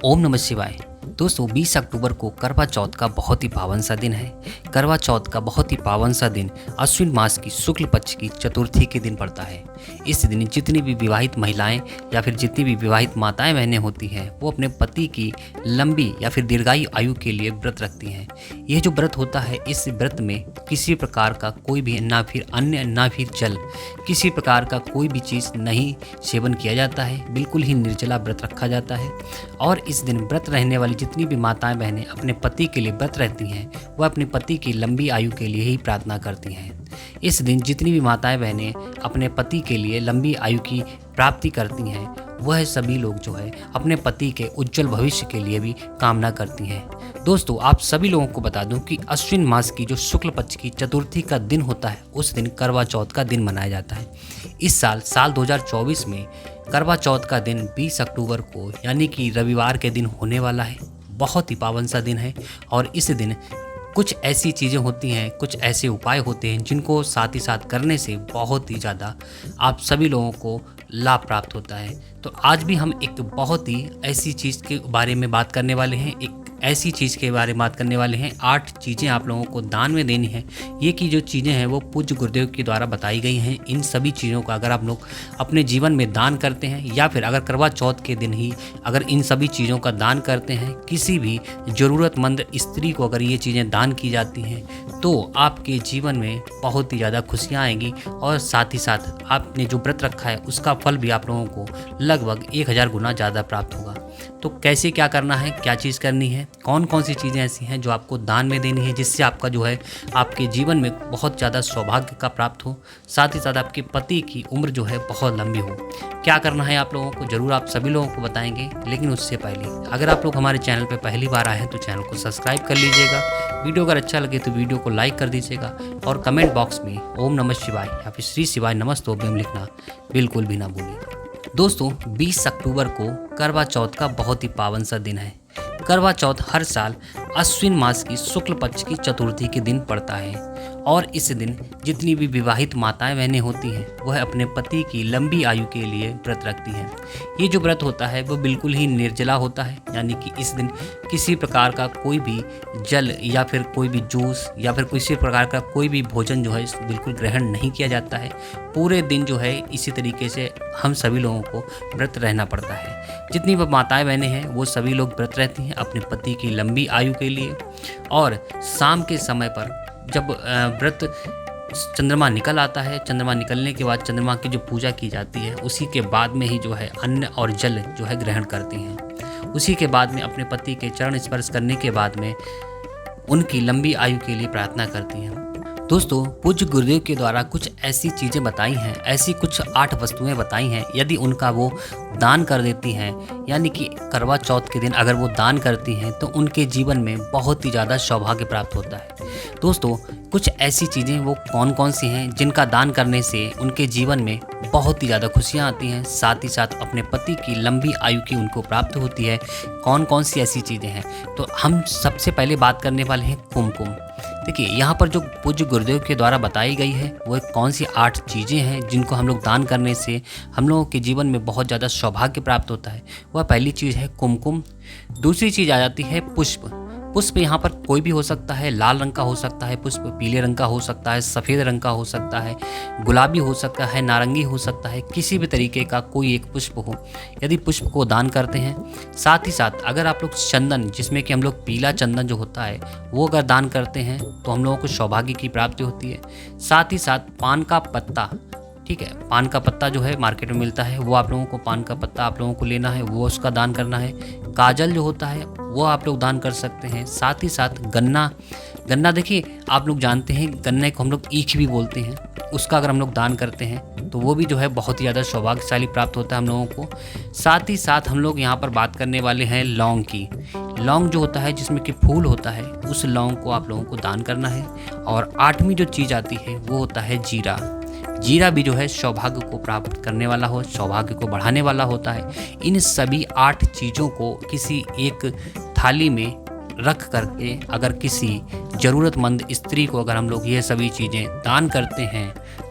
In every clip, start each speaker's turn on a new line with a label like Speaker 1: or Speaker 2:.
Speaker 1: ओम नमः शिवाय। दोस्तों 20 अक्टूबर को करवा चौथ का बहुत ही पावन सा दिन है। करवा चौथ का बहुत ही पावन सा दिन अश्विन मास की शुक्ल पक्ष की चतुर्थी के दिन पड़ता है। इस दिन जितनी भी विवाहित महिलाएं या फिर जितनी भी विवाहित माताएं बहनें होती हैं वो अपने पति की लंबी या फिर दीर्घायु आयु के लिए व्रत रखती हैं। यह जो व्रत होता है, इस व्रत में किसी प्रकार का कोई भी ना फिर अन्न ना फिर जल, किसी प्रकार का कोई भी चीज़ नहीं सेवन किया जाता है। बिल्कुल ही निर्जला व्रत रखा जाता है। और इस दिन व्रत रहने वाली जितनी भी माताएं बहनें अपने पति के लिए व्रत रहती हैं वह अपने पति की लंबी आयु के लिए ही प्रार्थना करती हैं। इस दिन जितनी भी माताएं बहनें अपने पति के लिए लंबी आयु की प्राप्ति करती हैं वह सभी लोग जो है अपने पति के उज्जवल भविष्य के लिए भी कामना करती हैं। दोस्तों आप सभी लोगों को बता दूं कि अश्विन मास की जो शुक्ल पक्ष की चतुर्थी का दिन होता है उस दिन करवा चौथ का दिन मनाया जाता है। इस साल 2024 में करवा चौथ का दिन 20 अक्टूबर को यानी कि रविवार के दिन होने वाला है। बहुत ही पावन सा दिन है और इस दिन कुछ ऐसी चीज़ें होती हैं, कुछ ऐसे उपाय होते हैं जिनको साथ ही साथ करने से बहुत ही ज़्यादा आप सभी लोगों को लाभ प्राप्त होता है। तो आज भी हम एक बहुत ही ऐसी चीज़ के बारे में बात करने वाले हैं। एक ऐसी चीज़ के बारे में बात करने वाले हैं। 8 चीज़ें आप लोगों को दान में देनी है। ये की जो चीज़ें हैं वो पूज्य गुरुदेव के द्वारा बताई गई हैं। इन सभी चीज़ों का अगर आप लोग अपने जीवन में दान करते हैं या फिर अगर करवा चौथ के दिन ही अगर इन सभी चीज़ों का दान करते हैं, किसी भी ज़रूरतमंद स्त्री को अगर ये चीज़ें दान की जाती हैं तो आपके जीवन में बहुत ही ज़्यादा खुशियाँ आएंगी और साथ ही साथ आपने जो व्रत रखा है उसका फल भी आप लोगों को लगभग 1000 गुना ज़्यादा प्राप्त होगा। तो कैसे क्या करना है, क्या चीज़ करनी है, कौन कौन सी चीज़ें ऐसी हैं जो आपको दान में देनी है जिससे आपका जो है आपके जीवन में बहुत ज़्यादा सौभाग्य का प्राप्त हो, साथ ही साथ आपके पति की उम्र जो है बहुत लंबी हो। क्या करना है आप लोगों को ज़रूर आप सभी लोगों को बताएंगे, लेकिन उससे पहले अगर आप लोग हमारे चैनल पर पहली बार आए हैं तो चैनल को सब्सक्राइब कर लीजिएगा। वीडियो अगर अच्छा लगे तो वीडियो को लाइक कर दीजिएगा और कमेंट बॉक्स में ओम नमः शिवाय या फिर श्री शिवाय नमस्तोभ्यम लिखना बिल्कुल भी ना भूलिए। दोस्तों 20 अक्टूबर को करवा चौथ का बहुत ही पावन सा दिन है। करवा चौथ हर साल अश्विन मास की शुक्ल पक्ष की चतुर्थी के दिन पड़ता है और इस दिन जितनी भी विवाहित माताएं बहनें होती हैं वह अपने पति की लंबी आयु के लिए व्रत रखती हैं। ये जो व्रत होता है वो बिल्कुल ही निर्जला होता है, यानी कि इस दिन किसी प्रकार का कोई भी जल या फिर कोई भी जूस या फिर किसी प्रकार का कोई भी भोजन जो है बिल्कुल ग्रहण नहीं किया जाता है। पूरे दिन जो है इसी तरीके से हम सभी लोगों को व्रत रहना पड़ता है। जितनी भी माताएं बहनें हैं वो सभी लोग व्रत रहती हैं अपने पति की लंबी आयु के लिए। और शाम के समय पर जब व्रत चंद्रमा निकल आता है, चंद्रमा निकलने के बाद चंद्रमा की जो पूजा की जाती है उसी के बाद में ही जो है अन्न और जल जो है ग्रहण करती हैं। उसी के बाद में अपने पति के चरण स्पर्श करने के बाद में उनकी लंबी आयु के लिए प्रार्थना करती हैं। दोस्तों पूज्य गुरुदेव के द्वारा कुछ ऐसी चीज़ें बताई हैं, ऐसी कुछ 8 वस्तुएं बताई हैं, यदि उनका वो दान कर देती हैं यानी कि करवा चौथ के दिन अगर वो दान करती हैं तो उनके जीवन में बहुत ही ज़्यादा सौभाग्य प्राप्त होता है। दोस्तों कुछ ऐसी चीज़ें वो कौन कौन सी हैं जिनका दान करने से उनके जीवन में बहुत ही ज़्यादा खुशियाँ आती हैं, साथ ही साथ अपने पति की लंबी आयु की उनको प्राप्त होती है। कौन कौन सी ऐसी चीज़ें हैं, तो हम सबसे पहले बात करने वाले हैं कुमकुम। देखिए यहाँ पर जो पूज्य गुरुदेव के द्वारा बताई गई है वो कौन सी 8 चीज़ें हैं जिनको हम लोग दान करने से हम लोगों के जीवन में बहुत ज़्यादा सौभाग्य प्राप्त होता है। वह पहली चीज़ है कुमकुम। दूसरी चीज़ आ जाती है पुष्प। पुष्प यहाँ पर कोई भी हो सकता है, लाल रंग का हो सकता है पुष्प, पीले रंग का हो सकता है, सफ़ेद रंग का हो सकता है, गुलाबी हो सकता है, नारंगी हो सकता है, किसी भी तरीके का कोई एक पुष्प हो। यदि पुष्प को दान करते हैं, साथ ही साथ अगर आप लोग चंदन, जिसमें कि हम लोग पीला चंदन जो होता है वो अगर दान करते हैं तो हम लोगों को सौभाग्य की प्राप्ति होती है। साथ ही साथ पान का पत्ता, ठीक है, पान का पत्ता जो है मार्केट में मिलता है वो आप लोगों को पान का पत्ता आप लोगों को लेना है, वो उसका दान करना है। काजल जो होता है वो आप लोग दान कर सकते हैं। साथ ही साथ गन्ना देखिए आप लोग जानते हैं गन्ने को हम लोग ईख भी बोलते हैं, उसका अगर हम लोग दान करते हैं तो वो भी जो है बहुत ही ज़्यादा सौभाग्यशाली प्राप्त होता है हम लोगों को। साथ ही साथ हम लोग यहाँ पर बात करने वाले हैं लौंग की। लौंग जो होता है जिसमें कि फूल होता है उस लौंग को आप लोगों को दान करना है। और 8वीं जो चीज़ आती है वो होता है जीरा। जीरा भी जो है सौभाग्य को प्राप्त करने वाला हो, सौभाग्य को बढ़ाने वाला होता है। इन सभी 8 चीज़ों को किसी एक थाली में रख करके अगर किसी ज़रूरतमंद स्त्री को अगर हम लोग ये सभी चीज़ें दान करते हैं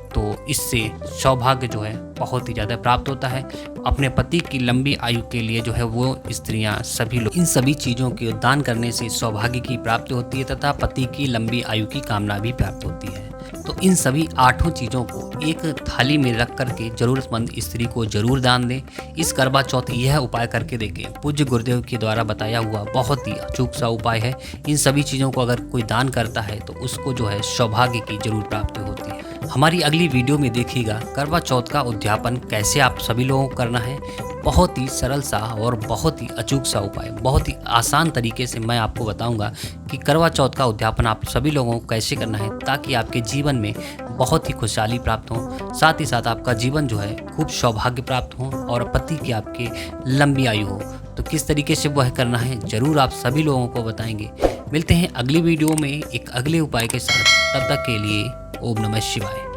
Speaker 1: तो इससे सौभाग्य जो है बहुत ही ज़्यादा प्राप्त होता है। अपने पति की लंबी आयु के लिए जो है वो स्त्रियां सभी लोग इन सभी चीज़ों के दान करने से सौभाग्य की प्राप्ति होती है तथा पति की लंबी आयु की कामना भी प्राप्त होती है। तो इन सभी 8 चीज़ों को एक थाली में रख करके ज़रूरतमंद स्त्री को जरूर दान दें। इस करवा चौथ यह उपाय करके देखें। पूज्य गुरुदेव के द्वारा बताया हुआ बहुत ही अचूक सा उपाय है। इन सभी चीज़ों को अगर कोई दान करता है तो उसको जो है सौभाग्य की जरूर प्राप्ति होती है। हमारी अगली वीडियो में देखिएगा करवा चौथ का उद्यापन कैसे आप सभी लोगों को करना है। बहुत ही सरल सा और बहुत ही अचूक सा उपाय, बहुत ही आसान तरीके से मैं आपको बताऊंगा कि करवा चौथ का उद्यापन आप सभी लोगों को कैसे करना है ताकि आपके जीवन में बहुत ही खुशहाली प्राप्त हो, साथ ही साथ आपका जीवन जो है खूब सौभाग्य प्राप्त हो और पति की आपके लंबी आयु हो। तो किस तरीके से वह करना है जरूर आप सभी लोगों को बताएंगे। मिलते हैं अगली वीडियो में एक अगले उपाय के साथ। तब तक के लिए ओम नमः शिवाय।